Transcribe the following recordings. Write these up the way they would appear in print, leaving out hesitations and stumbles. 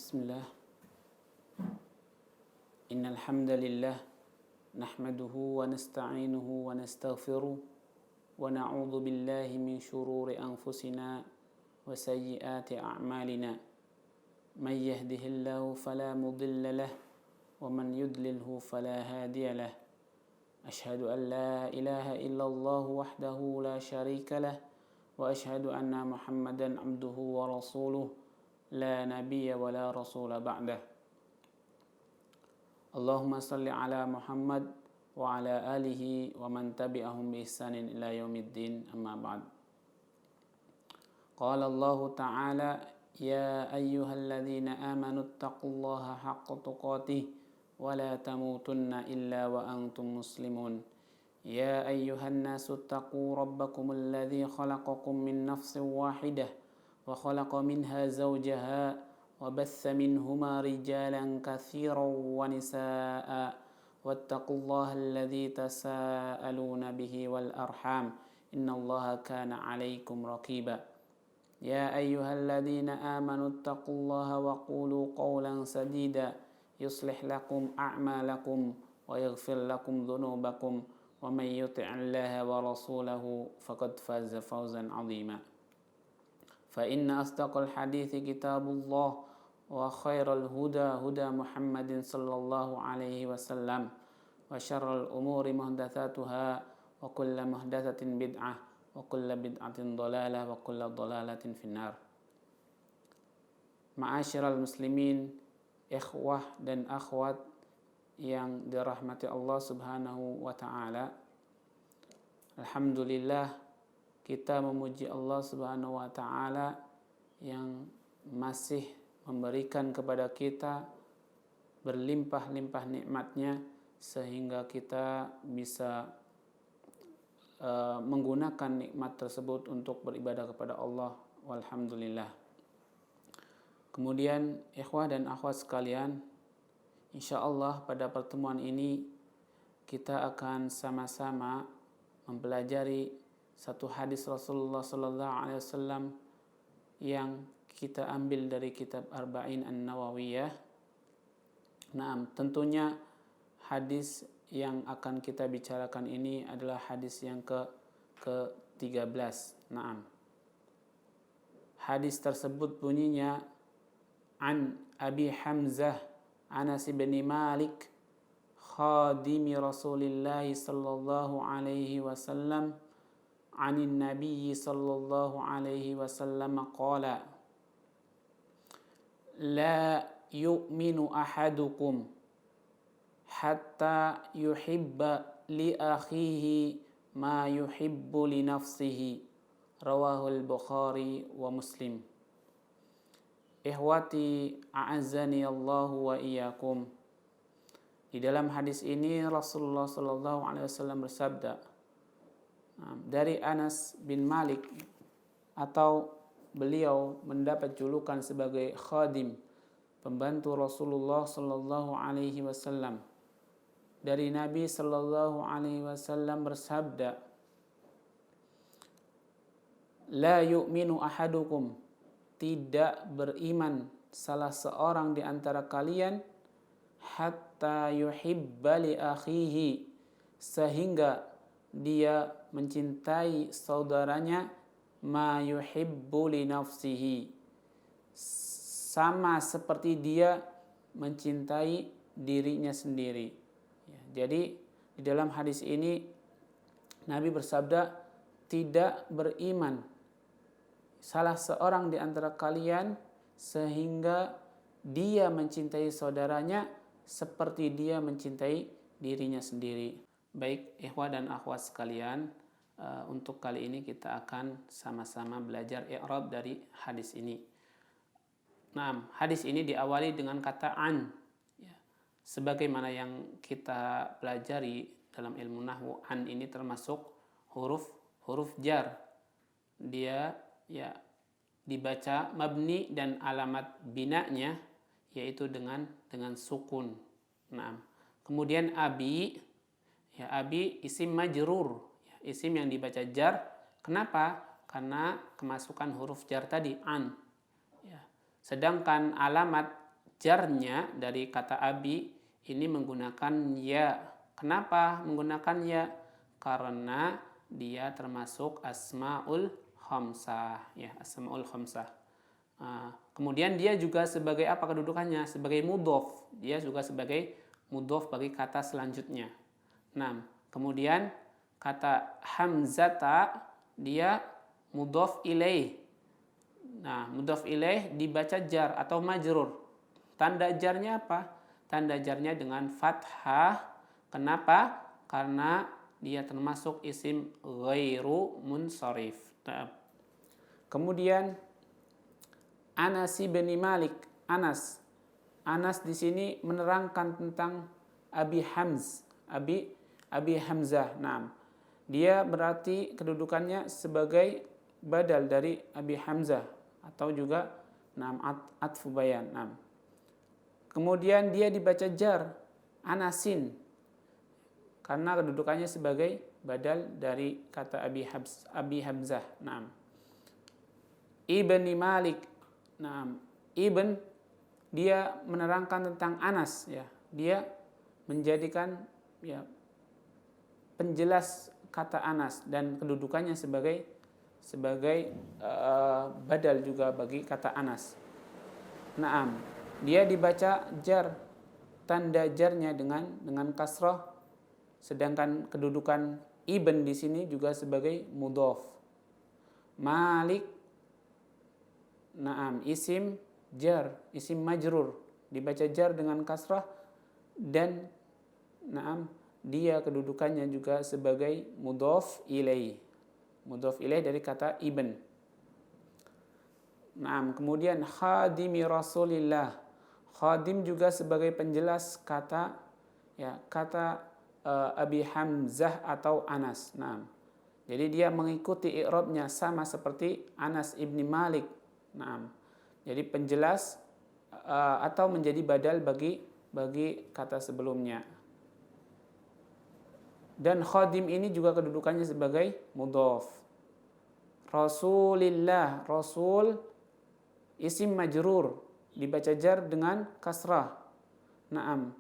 Bismillah. Innal hamdalillah nahmaduhu wa nasta'inuhu wa nastaghfiruh wa na'udzu billahi min shururi anfusina wa sayyiati a'malina. May yahdihillahu fala mudilla lahu wa man yudlilhu fala hadiya lahu. Ashhadu an la ilaha illallah wahdahu la syarika lahu wa ashhadu anna Muhammadan abduhu wa rasuluh la nabiyya wa la rasula ba'dah. Allahumma salli ala Muhammad wa ala alihi wa man tabi'ahum bi ihsanin ila yaumiddin, amma ba'd. Qala Allah ta'ala ya ayyuhalladzina amanu taqullaha haqqa tuqatih wa la tamutunna illa wa antum muslimun. Ya ayyuhan nasu taqu rabbakumul ladzi khalaqakum min nafsin wahidah wa khalaqa minha zawjaha wa batha minhuma rijalan katsiran wa nisaa'a wattaqullaha alladzi tasaaluna bihi wal arham innallaha kana 'alaikum raqiba. Ya ayyuhalladzina amanu taqullaha wa qulu qawlan sadida yuslih lakum a'malakum wa yaghfir lakum dhunubakum wa may yuti'illaha wa rasulahu faqad faza fawzan 'azima. Fa inna asdaqal hadithi kitabullah wa khairal huda huda Muhammadin sallallahu alaihi wasallam wa syarral umuri muhdatsatuha wa kullu muhdatsatin bid'ah wa kullu bid'atin dhalalah wa kullu dhalalatin finnar. Ma'asyiral muslimin, ikhwah dan akhwat yang dirahmati Allah Subhanahu wa taala. Alhamdulillah, kita memuji Allah Subhanahu wa taala yang masih memberikan kepada kita berlimpah-limpah nikmatnya sehingga kita bisa menggunakan nikmat tersebut untuk beribadah kepada Allah. Walhamdulillah. Kemudian ikhwah dan akhwat sekalian, insyaallah pada pertemuan ini kita akan sama-sama mempelajari satu hadis Rasulullah sallallahu alaihi wasallam yang kita ambil dari kitab Arba'in An-Nawawiyah. Nah, tentunya hadis yang akan kita bicarakan ini adalah hadis yang ke-13. Naam. Hadis tersebut bunyinya an Abi Hamzah Anas bin Malik khadimi Rasulillah sallallahu alaihi wasallam anin Nabi sallallahu alaihi wasallam qala la yu'minu ahadukum hatta yuhibba li akhihi ma yuhibbu li nafsihi, rawahul Bukhari wa Muslim. Ikhwati a'azzani Allahu wa iyyakum. Di dalam hadis ini Rasulullah sallallahu alaihi wasallam bersabda dari Anas bin Malik, atau beliau mendapat julukan sebagai khadim, pembantu Rasulullah sallallahu alaihi wasallam. Dari Nabi sallallahu alaihi wasallam bersabda, la yu'minu ahadukum, tidak beriman salah seorang di antara kalian, hatta yuhibba li akhihi, sehingga dia mencintai saudaranya, ma yuhibbu li nafsihi, sama seperti dia mencintai dirinya sendiri. Ya, jadi di dalam hadis ini Nabi bersabda, tidak beriman salah seorang di antara kalian sehingga dia mencintai saudaranya seperti dia mencintai dirinya sendiri. Baik ikhwah dan akhwat sekalian, untuk kali ini kita akan sama-sama belajar i'rab dari hadis ini. Nah, hadis ini diawali dengan kata an, ya. Sebagaimana yang kita pelajari dalam ilmu nahwu, an ini termasuk huruf jar. Dia ya dibaca mabni dan alamat binanya yaitu dengan sukun. Nah, kemudian abi, ya abi isim majrur, ya, isim yang dibaca jar. Kenapa? Karena kemasukan huruf jar tadi an. Ya. Sedangkan alamat jarnya dari kata abi ini menggunakan ya. Kenapa menggunakan ya? Karena dia termasuk asmaul khamsah, ya, asmaul khamsah. Kemudian dia juga sebagai apa kedudukannya? Sebagai mudhof. Dia juga sebagai mudhof bagi kata selanjutnya. Nah, kemudian kata hamzata dia mudhof ilaih. Nah, mudhof ilaih dibaca jar atau majrur. Tanda jarnya apa? Tanda jarnya dengan fathah. Kenapa? Karena dia termasuk isim ghairu munsharif. Kemudian Anas bin Malik. Anas di sini menerangkan tentang Abi Hamzah. Nah, dia berarti kedudukannya sebagai badal dari Abi Hamzah atau juga atfu bayan. Nah, kemudian dia dibaca jar Anasin karena kedudukannya sebagai badal dari kata Abi Hamzah. Nah, Ibni Malik. Nah, Ibn dia menerangkan tentang Anas, ya. Dia menjadikan ya penjelas kata Anas dan kedudukannya sebagai badal juga bagi kata Anas. Naam, dia dibaca jar, tanda jarnya dengan kasrah, sedangkan kedudukan Ibn di sini juga sebagai mudhof. Malik, naam, isim jar, isim majrur, dibaca jar dengan kasrah dan naam, dia kedudukannya juga sebagai mudhof ilaih. Mudhof ilaih dari kata ibn. Naam, kemudian khadimi Rasulillah. Khadim juga sebagai penjelas kata Abi Hamzah atau Anas. Naam. Jadi dia mengikuti i'rabnya sama seperti Anas ibni Malik. Naam. Jadi penjelas atau menjadi badal bagi kata sebelumnya. Dan khadim ini juga kedudukannya sebagai mudhof. Rasulillah, Rasul isim majrur, dibaca jar dengan kasrah. Naam.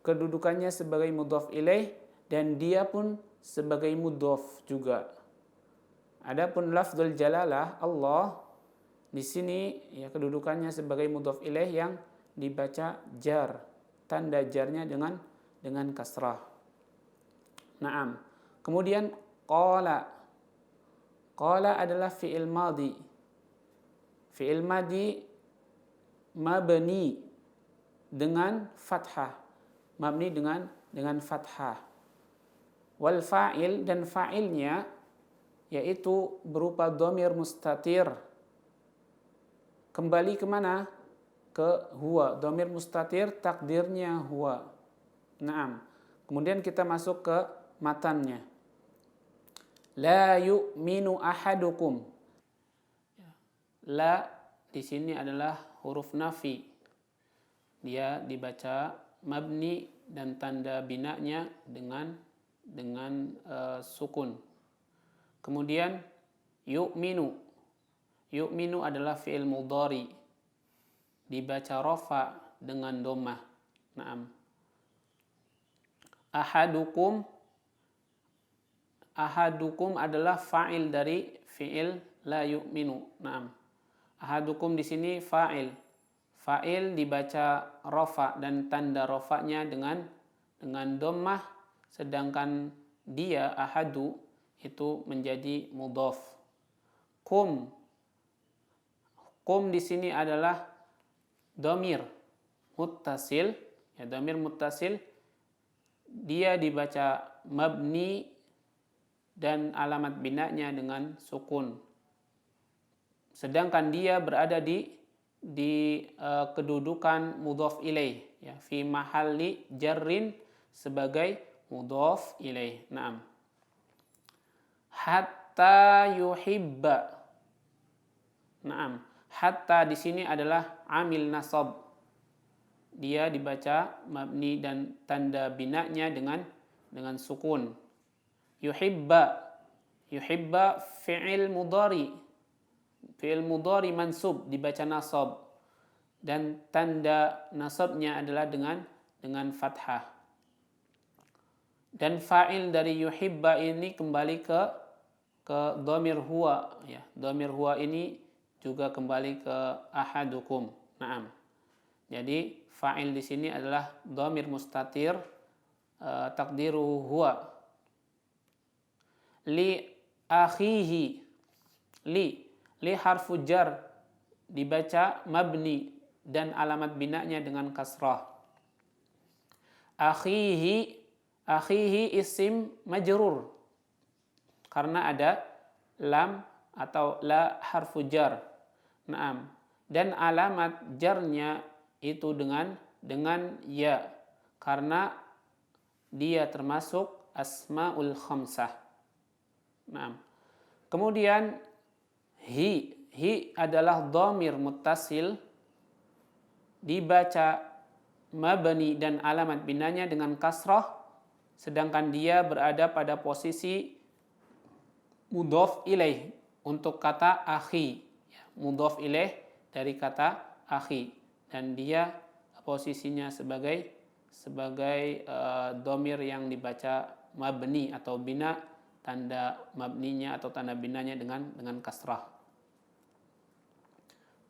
Kedudukannya sebagai mudhof ilaih dan dia pun sebagai mudhof juga. Adapun lafzul jalalah Allah di sini ya kedudukannya sebagai mudhof ilaih yang dibaca jar. Tanda jarnya dengan kasrah. Naam. Kemudian qala. Qala adalah fi'il madhi. Fi'il madhi mabni dengan fathah. Mabni dengan fathah. Wal fa'il, dan fa'ilnya yaitu berupa dhamir mustatir. Kembali kemana? Ke huwa. Dhamir mustatir takdirnya huwa. Naam. Kemudian kita masuk ke matannya. La yu'minu ahadukum. La di sini adalah huruf nafi. Dia dibaca mabni dan tanda binanya dengan sukun. Kemudian yu'minu. Yu'minu adalah fi'il mudhari. Dibaca rafa dengan dhammah. Naam. Ahadukum adalah fa'il dari fi'il la yu'minu. Naam. Ahadukum di sini fa'il. Fa'il dibaca rafa dan tanda rafanya dengan dhammah, sedangkan dia ahadu itu menjadi mudhof. Kum di sini adalah dhamir muttasil, ya, dhamir muttasil. Dia dibaca mabni dan alamat binanya dengan sukun. Sedangkan dia berada di kedudukan mudhof ilaih, ya, fi mahalli jarrin sebagai mudhof ilaih. Naam. Hatta yuhibba. Naam. Hatta di sini adalah amil nasab. Dia dibaca mabni dan tanda binanya dengan sukun. Yuhibba fi'il mudhari. Fi'il mudhari mansub, dibaca nasab. dan tanda nasabnya adalah dengan fathah. Dan fa'il dari yuhibba ini kembali ke dhamir huwa, ya. Dhamir huwa ini juga kembali ke ahadukum. Naam. Jadi fa'il di sini adalah dhamir mustatir, takdiruhu huwa. Li akhihi, li harfu jar dibaca mabni dan alamat binanya dengan kasrah. Akhihi isim majrur karena ada lam atau la harfu jar. Naam. Dan alamat jarnya itu dengan ya karena dia termasuk asmaul khamsah. Naam. Kemudian hi adalah dhamir muttasil dibaca mabni dan alamat binanya dengan kasrah, sedangkan dia berada pada posisi mudhof ilaih untuk kata akhi. Mudhof ilaih dari kata akhi, dan dia posisinya sebagai dhamir yang dibaca mabni atau bina, tanda mabninya atau tanda binanya dengan kasrah.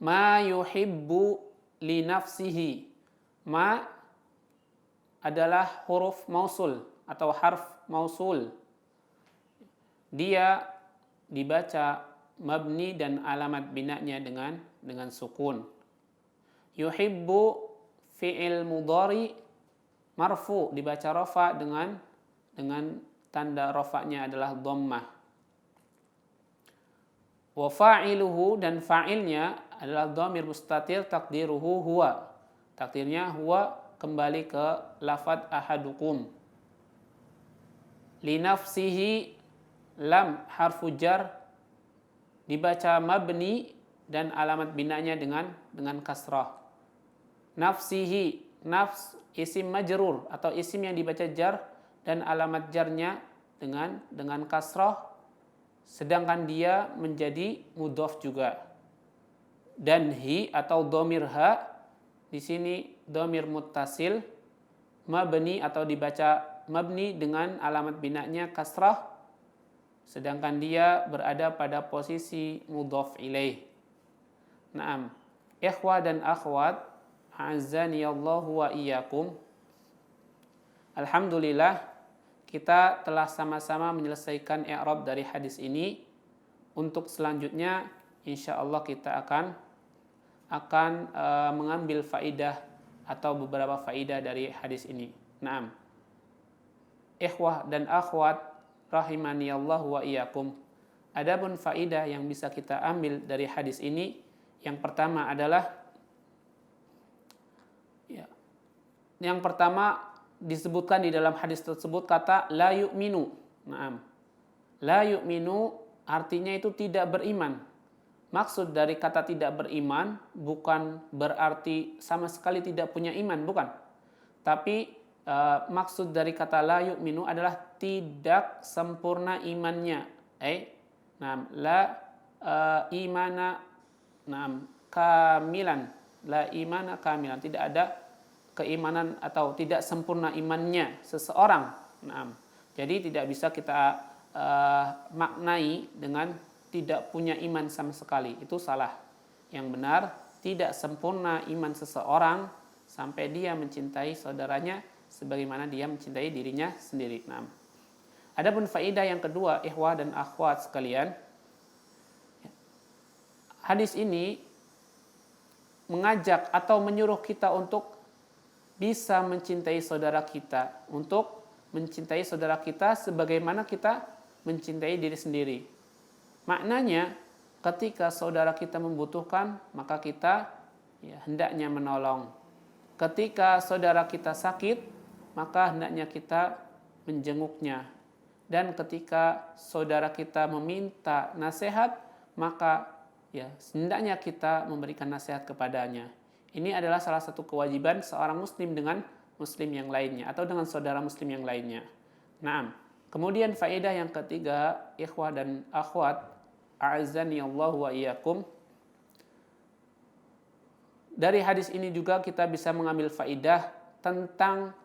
Ma yuhibbu li nafsihi. Ma adalah huruf mausul atau harf mausul. Dia dibaca mabni dan alamat binanya dengan sukun. Yuhibbu fi'il mudhari marfu, dibaca rafa dengan tanda rafa'nya adalah dhammah. Wa fa'iluhu, dan fa'ilnya adalah dhamir mustatir takdiruhu huwa. Takdirnya huwa kembali ke lafadz ahadukum. Li nafsihi, lam harfu jar dibaca mabni dan alamat binanya dengan kasrah. Nafsihi, nafs isim majrur atau isim yang dibaca jar dan alamat jarnya dengan kasrah, sedangkan dia menjadi mudhof juga. Dan hi atau dhamir ha di sini dhamir muttasil mabni atau dibaca mabni dengan alamat binanya kasrah, sedangkan dia berada pada posisi mudhof ilaih. Naam. Ikhwah dan akhwat, a'azzaniyallahu wa iyyakum. Alhamdulillah, kita telah sama-sama menyelesaikan i'rab dari hadis ini. Untuk selanjutnya insyaallah kita akan mengambil faidah atau beberapa faidah dari hadis ini. Naam. Ikhwah dan akhwat rahimaniyallahu wa iyyakum. Adapun faidah yang bisa kita ambil dari hadis ini, yang pertama adalah yang pertama disebutkan di dalam hadis tersebut kata la yu'minu. Naam. La yu'minu artinya itu tidak beriman. Maksud dari kata tidak beriman bukan berarti sama sekali tidak punya iman, bukan. Tapi maksud dari kata la yu'minu adalah tidak sempurna imannya. La imana kamilan. La imana kamilan. Tidak ada keimanan atau tidak sempurna imannya seseorang. Jadi tidak bisa kita maknai dengan tidak punya iman sama sekali. Itu salah. Yang benar, tidak sempurna iman seseorang sampai dia mencintai saudaranya sebagaimana dia mencintai dirinya sendiri. Adapun faidah yang kedua, ikhwah dan akhwat sekalian, hadis ini mengajak atau menyuruh kita untuk bisa mencintai saudara kita, untuk mencintai saudara kita sebagaimana kita mencintai diri sendiri. Maknanya, ketika saudara kita membutuhkan, maka kita hendaknya menolong. Ketika saudara kita sakit, maka hendaknya kita menjenguknya. Dan ketika saudara kita meminta nasihat, maka hendaknya kita memberikan nasihat kepadanya. Ini adalah salah satu kewajiban seorang muslim dengan muslim yang lainnya atau dengan saudara muslim yang lainnya. Naam. Kemudian faedah yang ketiga, ikhwah dan akhwat, a'azzani Allah wa iyyakum. dari hadis ini juga kita bisa mengambil faidah tentang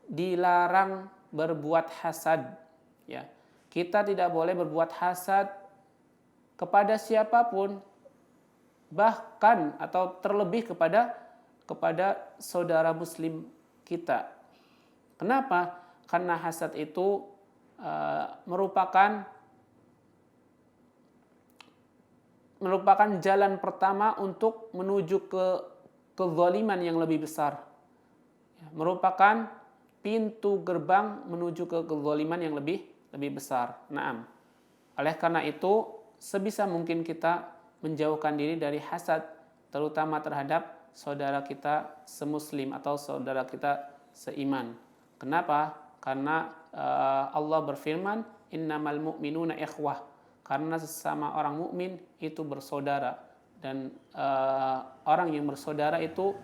dilarang berbuat hasad. Ya, kita tidak boleh berbuat hasad kepada siapapun, bahkan atau terlebih kepada saudara muslim kita. Kenapa? Karena hasad itu merupakan jalan pertama untuk menuju ke kezaliman yang lebih besar. Merupakan pintu gerbang menuju ke kezaliman yang lebih besar. Naam. Oleh karena itu, sebisa mungkin kita menjauhkan diri dari hasad, terutama terhadap saudara kita semuslim atau saudara kita seiman. Kenapa? Karena Allah berfirman, innamal mu'minuna ikhwah. Karena sesama orang mukmin itu bersaudara, dan orang yang bersaudara itu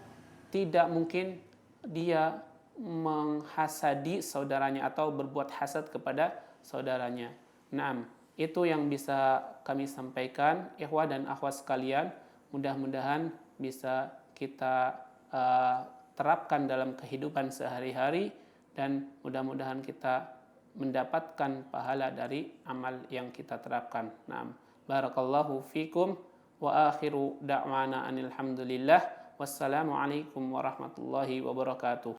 tidak mungkin dia menghasadi saudaranya atau berbuat hasad kepada saudaranya. Naam, itu yang bisa kami sampaikan, ikhwah dan akhwat sekalian. Mudah-mudahan bisa kita terapkan dalam kehidupan sehari-hari, dan mudah-mudahan kita mendapatkan pahala dari amal yang kita terapkan. Naam. Barakallahu fikum wa akhiru da'wana anil hamdulillah. Wassalamu alaikum warahmatullahi wabarakatuh.